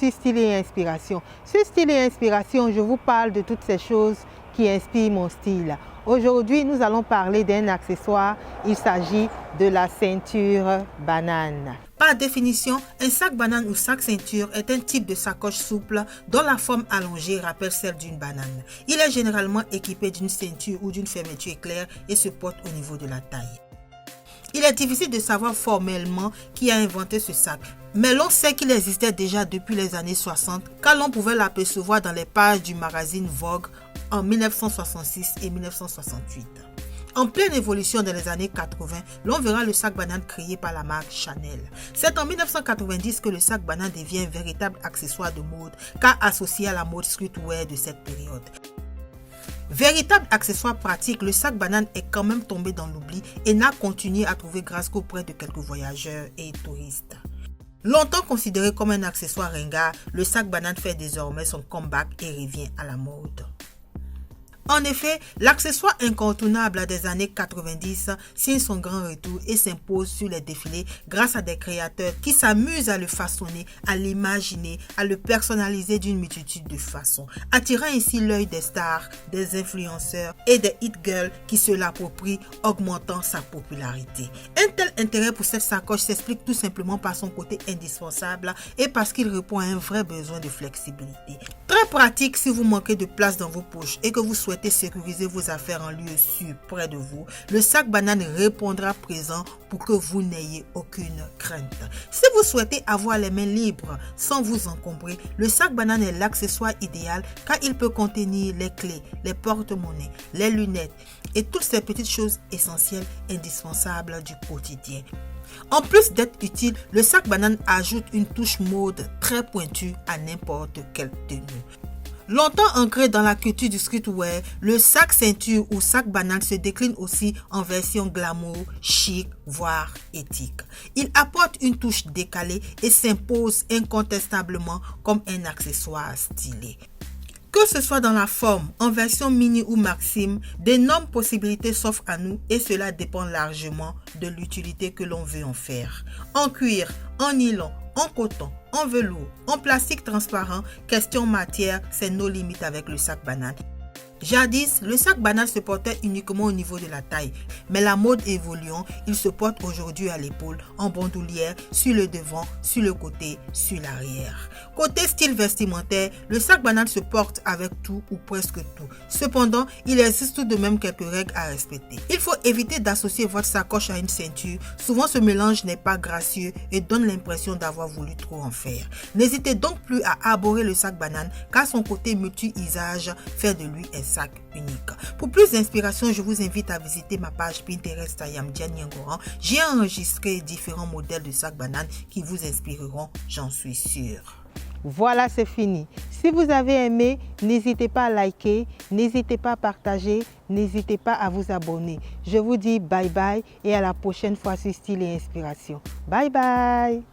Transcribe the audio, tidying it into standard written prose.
sur Style et Inspiration. Sur Style et Inspiration, je vous parle de toutes ces choses qui inspirent mon style. Aujourd'hui, nous allons parler d'un accessoire. Il s'agit de la ceinture banane. Par définition, un sac banane ou sac ceinture est un type de sacoche souple dont la forme allongée rappelle celle d'une banane. Il est généralement équipé d'une ceinture ou d'une fermeture éclair et se porte au niveau de la taille. Il est difficile de savoir formellement qui a inventé ce sac, mais l'on sait qu'il existait déjà depuis les années 60 car l'on pouvait l'apercevoir dans les pages du magazine Vogue en 1966 et 1968. En pleine évolution dans les années 80, l'on verra le sac banane créé par la marque Chanel. C'est en 1990 que le sac banane devient un véritable accessoire de mode car associé à la mode streetwear de cette période. Véritable accessoire pratique, le sac banane est quand même tombé dans l'oubli et n'a continué à trouver grâce qu'auprès de quelques voyageurs et touristes. Longtemps considéré comme un accessoire ringard, le sac banane fait désormais son comeback et revient à la mode. En effet, l'accessoire incontournable des années 90 signe son grand retour et s'impose sur les défilés grâce à des créateurs qui s'amusent à le façonner, à l'imaginer, à le personnaliser d'une multitude de façons, attirant ainsi l'œil des stars, des influenceurs et des hit girls qui se l'approprient, augmentant sa popularité. Un tel intérêt pour cette sacoche s'explique tout simplement par son côté indispensable et parce qu'il répond à un vrai besoin de flexibilité. Très pratique si vous manquez de place dans vos poches et que vous souhaitez sécuriser vos affaires en lieu sûr près de vous, le sac banane répondra présent pour que vous n'ayez aucune crainte. Si vous souhaitez avoir les mains libres sans vous encombrer, le sac banane est l'accessoire idéal car il peut contenir les clés, les porte-monnaies, les lunettes et toutes ces petites choses essentielles indispensables du quotidien. En plus d'être utile, le sac banane ajoute une touche mode très pointue à n'importe quelle tenue. Longtemps ancré dans la culture du streetwear, le sac ceinture ou sac banane se décline aussi en version glamour, chic, voire éthique. Il apporte une touche décalée et s'impose incontestablement comme un accessoire stylé. Que ce soit dans la forme, en version mini ou maxime, d'énormes possibilités s'offrent à nous et cela dépend largement de l'utilité que l'on veut en faire. En cuir, en nylon, en coton, en velours, en plastique transparent, question matière, c'est nos limites avec le sac banane. Jadis, le sac banane se portait uniquement au niveau de la taille, mais la mode évoluant, il se porte aujourd'hui à l'épaule, en bandoulière, sur le devant, sur le côté, sur l'arrière. Côté style vestimentaire, le sac banane se porte avec tout ou presque tout. Cependant, il existe tout de même quelques règles à respecter. Il faut éviter d'associer votre sacoche à une ceinture. Souvent, ce mélange n'est pas gracieux et donne l'impression d'avoir voulu trop en faire. N'hésitez donc plus à arborer le sac banane car son côté multi-usage fait de lui un sac unique. Pour plus d'inspiration, je vous invite à visiter ma page Pinterest Ayamdiane Yangoran. J'ai enregistré différents modèles de sacs bananes qui vous inspireront, j'en suis sûre. Voilà, c'est fini. Si vous avez aimé, n'hésitez pas à liker, n'hésitez pas à partager, n'hésitez pas à vous abonner. Je vous dis bye bye et à la prochaine fois sur Style et Inspiration. Bye bye.